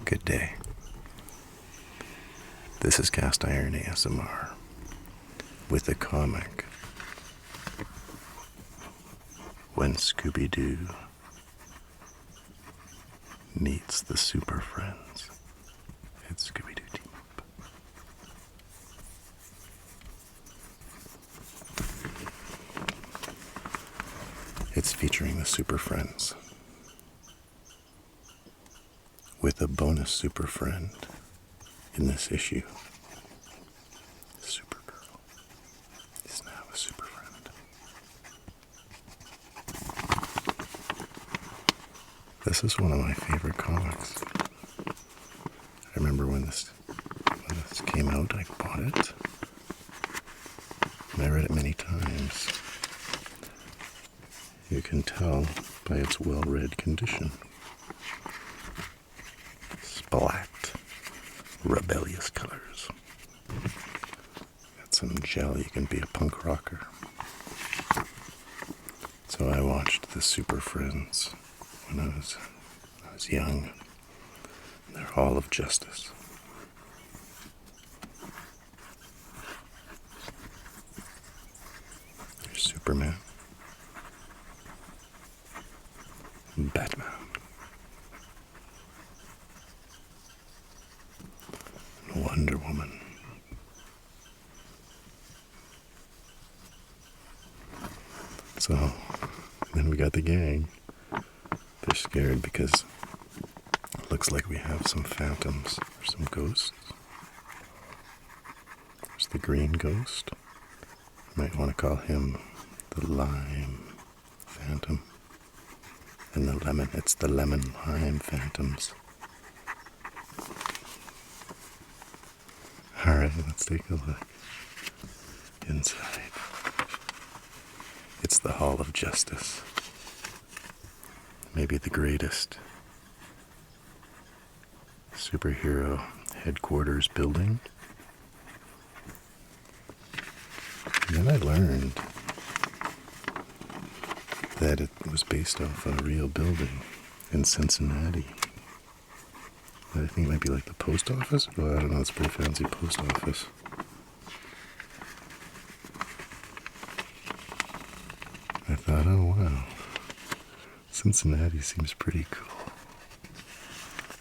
Good day. This is Cast Iron ASMR with a comic When Scooby-Doo Meets the Superfriends. It's Scooby-Doo team up. It's featuring the Superfriends with a bonus super friend in this issue. Supergirl is now a super friend. This is one of my favorite comics. I remember when this came out, I bought it. And I read it many times. You can tell by its well-read condition. Blacked, rebellious colors. Got some gel, you can be a punk rocker. So I watched the Super Friends when I was young. Their Hall of Justice. There's Superman. Batman. Wonder Woman. So, then we got the gang. They're scared because it looks like we have some phantoms or some ghosts. There's the green ghost. You might want to call him the lime phantom. And the lemon, it's the lemon lime phantoms. Alright, let's take a look inside. It's the Hall of Justice. Maybe the greatest superhero headquarters building. And then I learned that it was based off a real building in Cincinnati. I think it might be like the post office. Well, I don't know, it's a pretty fancy post office. I thought, oh wow, Cincinnati seems pretty cool.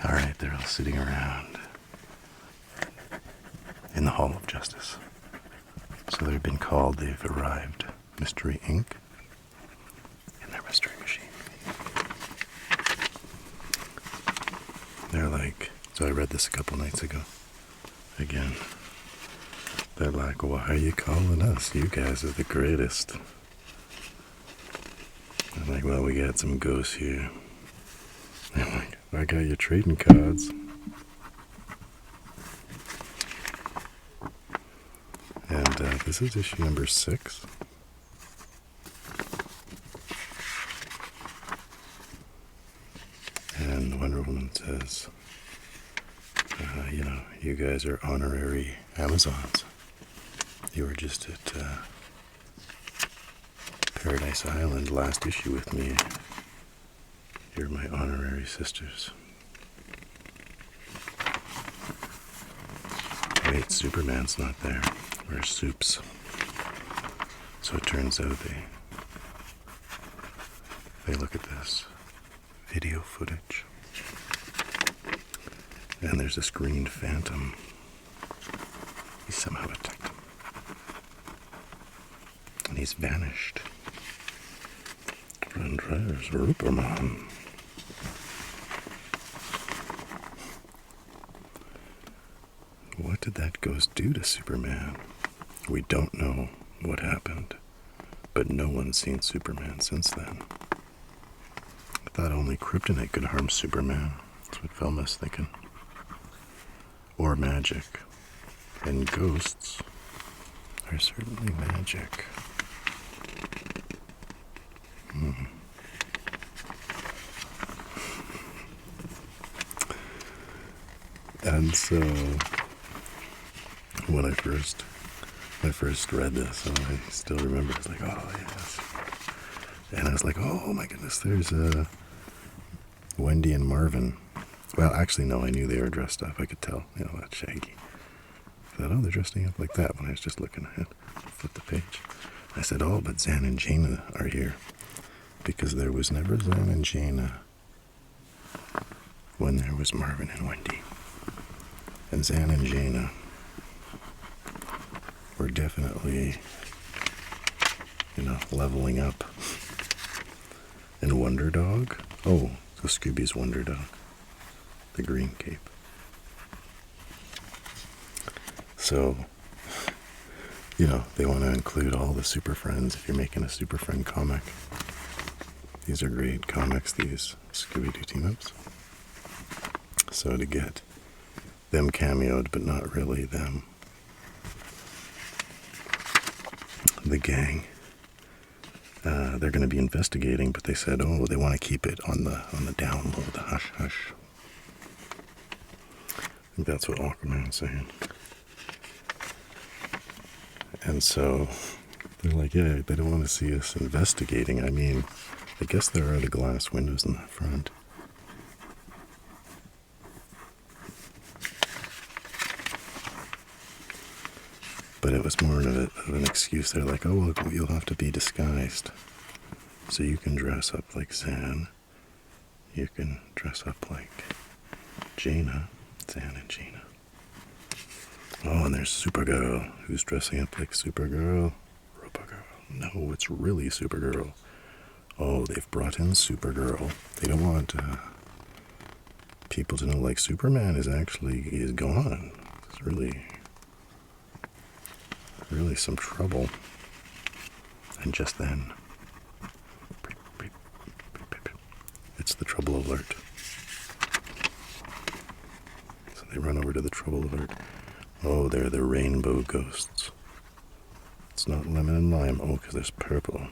Alright, they're all sitting around in the Hall of Justice. So they've been called, they've arrived. Mystery Inc. in their mystery machine. They're like, so I read this a couple nights ago. Again, they're like, why are you calling us? You guys are the greatest. I'm like, well, we got some ghosts here. I'm like, I got your trading cards. And this is issue number 6. And Wonder Woman says, you guys are honorary Amazons. You were just at Paradise Island last issue with me. You're my honorary sisters. Wait, Superman's not there. Where's Soups? So it turns out they look at this video footage. And there's this green phantom. He somehow attacked him. And he's vanished. And there's Superman. What did that ghost do to Superman? We don't know what happened, but no one's seen Superman since then. I thought only kryptonite could harm Superman. That's what Velma's thinking. Or magic. And ghosts are certainly magic. And so, when I first read this, I still remember, I was like, oh yes. And I was like, oh my goodness, there's Wendy and Marvin Well, actually, no, I knew they were dressed up. I could tell. You know, that's Shaggy. I thought, oh, they're dressing up like that when I was just looking ahead. Flip the page. I said, oh, but Zan and Jaina are here. Because there was never Zan and Jaina when there was Marvin and Wendy. And Zan and Jaina were definitely, leveling up. And Wonder Dog? Oh, so Scooby's Wonder Dog. The green cape. So, they want to include all the Super Friends if you're making a Super Friend comic. These are great comics, these Scooby-Doo team-ups. So to get them cameoed, but not really them, the gang, they're going to be investigating, but they said, oh, they want to keep it on the down low, the hush-hush. I think that's what Aquaman's saying. And so they're like, yeah, they don't want to see us investigating. I mean, I guess there are the glass windows in the front. But it was more of an excuse. They're like, oh, well, you'll have to be disguised. So you can dress up like Zan. You can dress up like Jaina. Zan and Jaina. Oh, and there's Supergirl. Who's dressing up like Supergirl? Robogirl. No, it's really Supergirl. Oh, they've brought in Supergirl. They don't want people to know, like, Superman is gone. It's really some trouble. And just then, it's the trouble alert. So they run over to the trouble alert. Oh, they're the rainbow ghosts. It's not lemon and lime. Oh, because there's purple.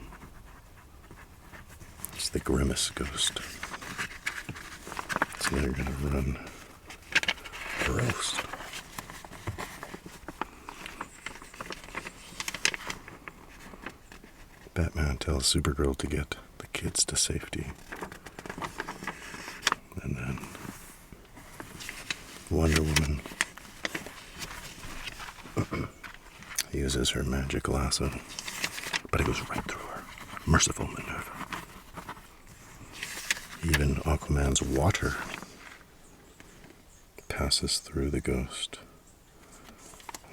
It's the grimace ghost. So they're gonna run a roast. Batman tells Supergirl to get the kids to safety. And then Wonder Woman uses her magic lasso, but it goes right through her. Merciful maneuver. Even Aquaman's water passes through the ghost.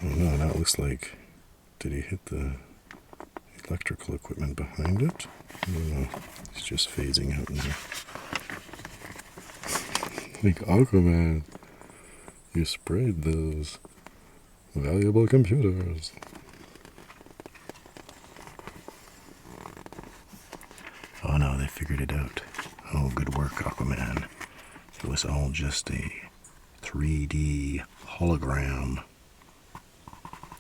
Oh no, that looks like... Did he hit the electrical equipment behind it? I don't know. He's just phasing out now. Like, Aquaman, you sprayed those valuable computers. Oh no, they figured it out. Oh, good work, Aquaman. It was all just a 3D hologram.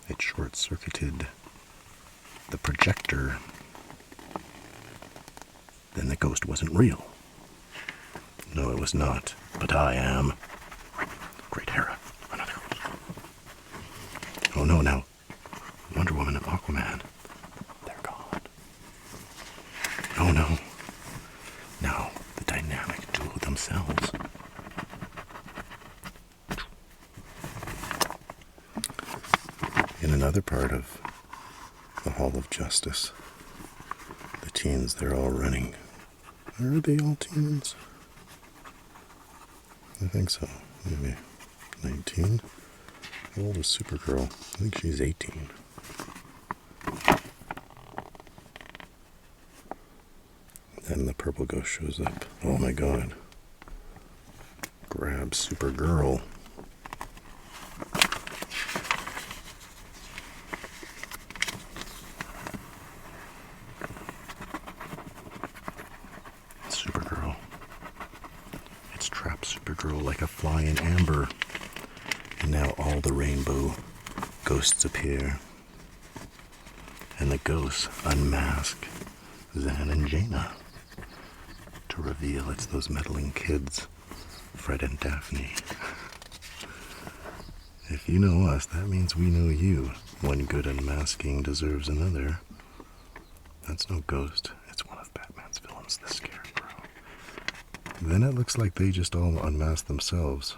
It short-circuited the projector. Then the ghost wasn't real. No, it was not. But I am. Great Hera. Another ghost. Oh no, now. Wonder Woman and Aquaman. They're gone. Oh no. Now, the dynamic duo themselves. In another part of the Hall of Justice, the teens, they're all running. Are they all teens? I think so. Maybe 19. How old is Supergirl? I think she's 18. Then the purple ghost shows up. Oh my god. Grab Supergirl. Supergirl. It's trapped Supergirl like a fly in amber. And now all the rainbow ghosts appear. And the ghosts unmask Zan and Jaina to reveal it's those meddling kids, Fred and Daphne. If you know us, that means we know you. One good unmasking deserves another. That's no ghost. It's one of Batman's villains, the Scarecrow. Then it looks like they just all unmask themselves.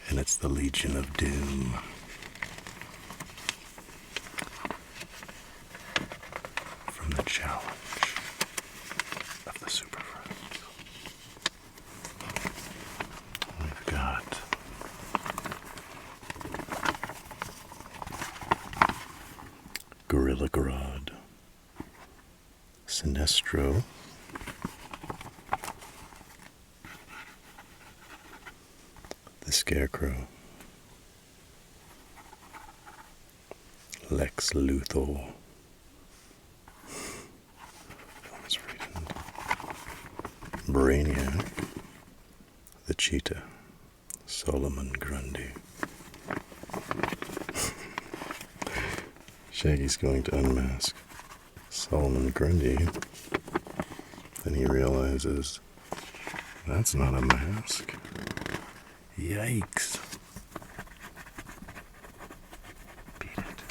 And it's the Legion of Doom. From the challenge of the Superfriends. We've got Gorilla Grodd, Sinestro, the Scarecrow, Lex Luthor, Brainiac, the Cheetah, Solomon Grundy. Shaggy's going to unmask Solomon Grundy. Then he realizes that's not a mask. Yikes. Beat it.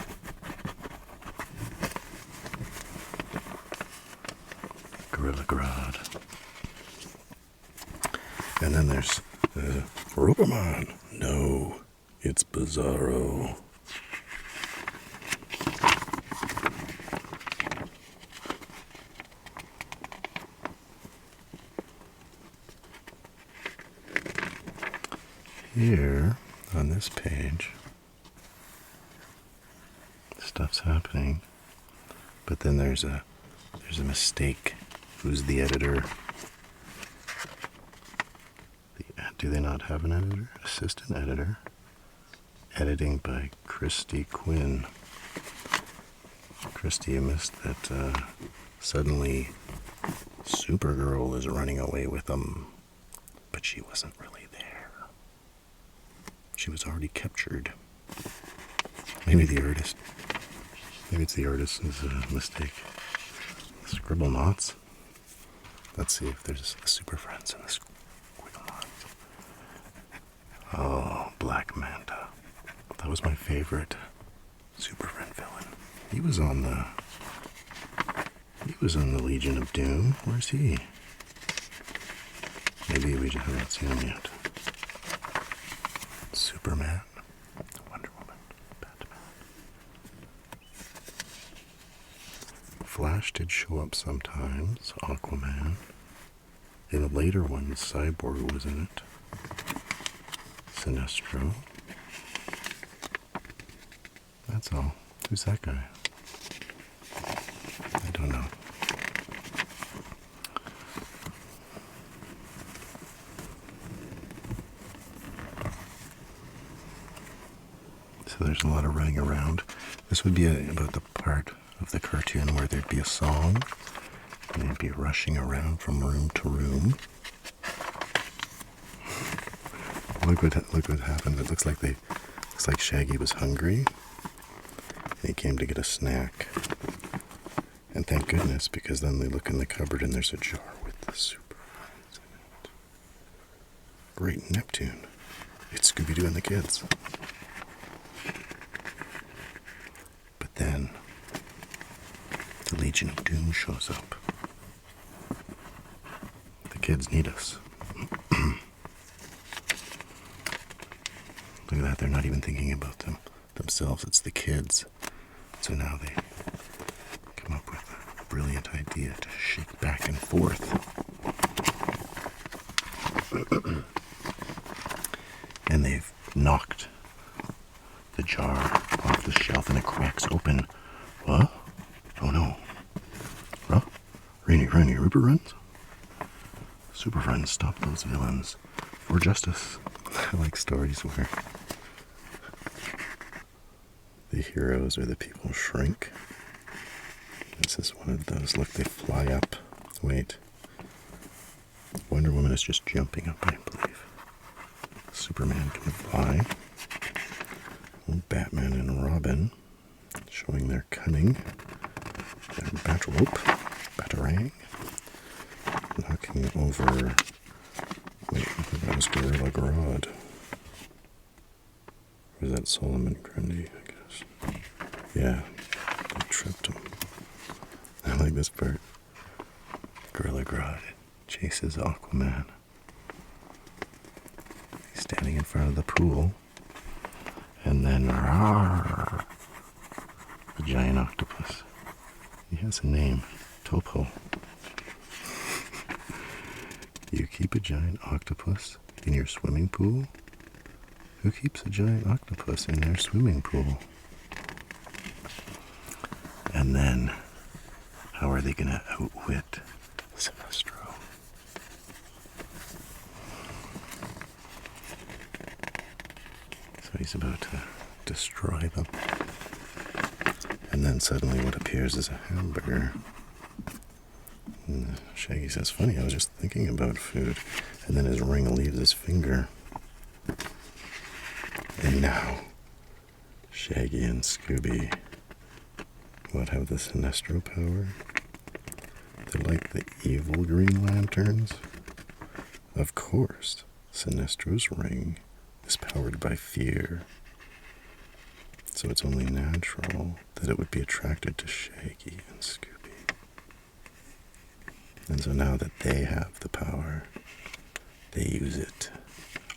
Gorilla Grodd. And then there's Roperman. No, it's Bizarro. Here on this page, stuff's happening, but then there's a mistake. Who's the editor? Do they not have an editor? Assistant editor. Editing by Christy Quinn. Christy, you missed that suddenly Supergirl is running away with them, but she wasn't really there. She was already captured. Maybe it's the artist's mistake. Scribble knots. Let's see if there's a Super Friends in the squiggle knots. Oh, Black Manta. That was my favorite Super Friend villain. He was on the Legion of Doom. Where's he? Maybe we just haven't seen him yet. Superman, Wonder Woman, Batman. Flash did show up sometimes. Aquaman. In a later one, Cyborg was in it. Sinestro. That's all. Who's that guy? I don't know. So there's a lot of running around. This would be about the part of the cartoon where there'd be a song, and they'd be rushing around from room to room. Look what happened. It looks like Shaggy was hungry, and he came to get a snack. And thank goodness, because then they look in the cupboard and there's a jar with the Super Friends in it. Great Neptune. It's Scooby-Doo and the kids. But then the Legion of Doom shows up. The kids need us. Look at that, they're not even thinking about themselves, it's the kids. So now they come up with a brilliant idea to shake back and forth. And they've knocked the jar off the shelf and it cracks open. What? Oh no. Huh? Rainy Ripper runs? Super Friends, stop those villains for justice. I like stories where the heroes or the people shrink. This is one of those. Look, they fly up. Wait. Wonder Woman is just jumping up, I believe. Superman can fly. Oh, Batman and Robin showing their cunning. Their batarang. Knocking over. Wait, I thought that was Gorilla Grodd. Or is that Solomon Grundy, I guess? Yeah, they tripped him. I like this part. Gorilla Grodd chases Aquaman. He's standing in front of the pool, and then rawr, the giant octopus. He has a name, Topo. You keep a giant octopus in your swimming pool? Who keeps a giant octopus in their swimming pool? And then, how are they going to outwit Sinestro? So he's about to destroy them. And then suddenly what appears is a hamburger. And Shaggy says, funny, I was just thinking about food. And then his ring leaves his finger. And now, Shaggy and Scooby, what, have the Sinestro power? They're like the evil Green Lanterns? Of course, Sinestro's ring is powered by fear. So it's only natural that it would be attracted to Shaggy and Scooby. And so now that they have the power, they use it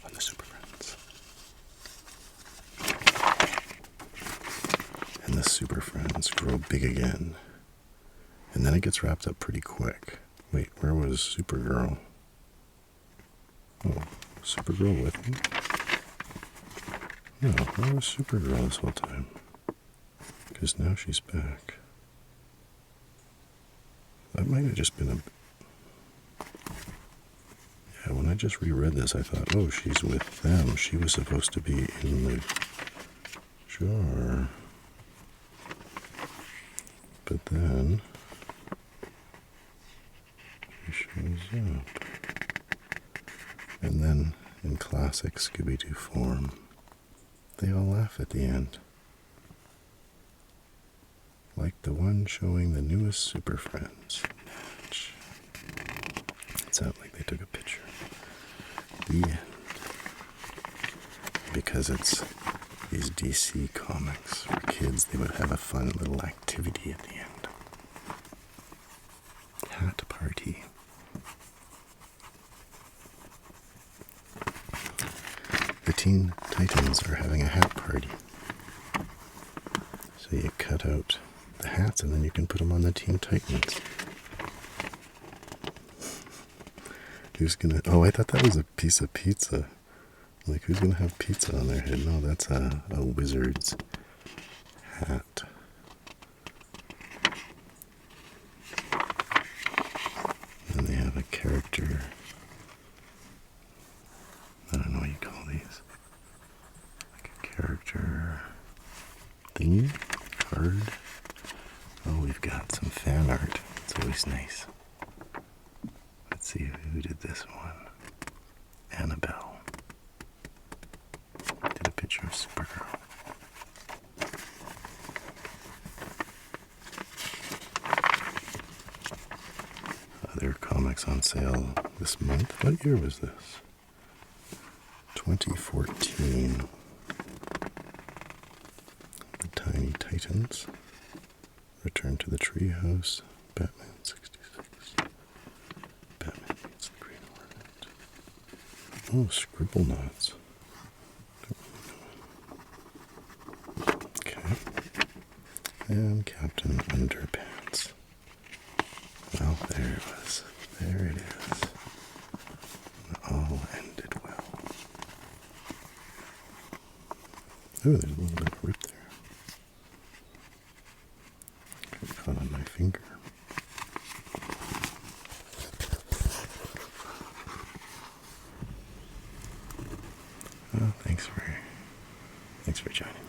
on the Superfriends. And the Superfriends grow big again. And then it gets wrapped up pretty quick. Wait, where was Supergirl? Oh, Supergirl with me? No, where was Supergirl this whole time? Because now she's back. That might have just been a... Yeah, when I just reread this, I thought, oh, she's with them. She was supposed to be in the jar. But then... she shows up. And then, in classic Scooby-Doo form, they all laugh at the end. Like the one showing the newest Superfriends match. It's out like they took a picture. The end. Because it's these DC comics for kids, they would have a fun little activity at the end. Hat party. The Teen Titans are having a hat party. So you cut out the hats and then you can put them on the Teen Titans. Who's gonna... Oh, I thought that was a piece of pizza. Like, who's gonna have pizza on their head? No, that's a wizard's hat. And they have a character... I don't know what you call these. Like a character thingy? Card? Oh, we've got some fan art. It's always nice. Let's see who did this one. Annabelle. Did a picture of Supergirl. Other comics on sale this month. What year was this? 2014. The Tiny Titans. Return to the Treehouse. Batman 66. Batman meets the Green Hornet. Oh, Scribble Knots. Okay. And Captain Underpants. Well, there it was. There it is. It all ended well. Oh, there's a little bit of rip there. Got caught on my finger. Well, thanks for joining me.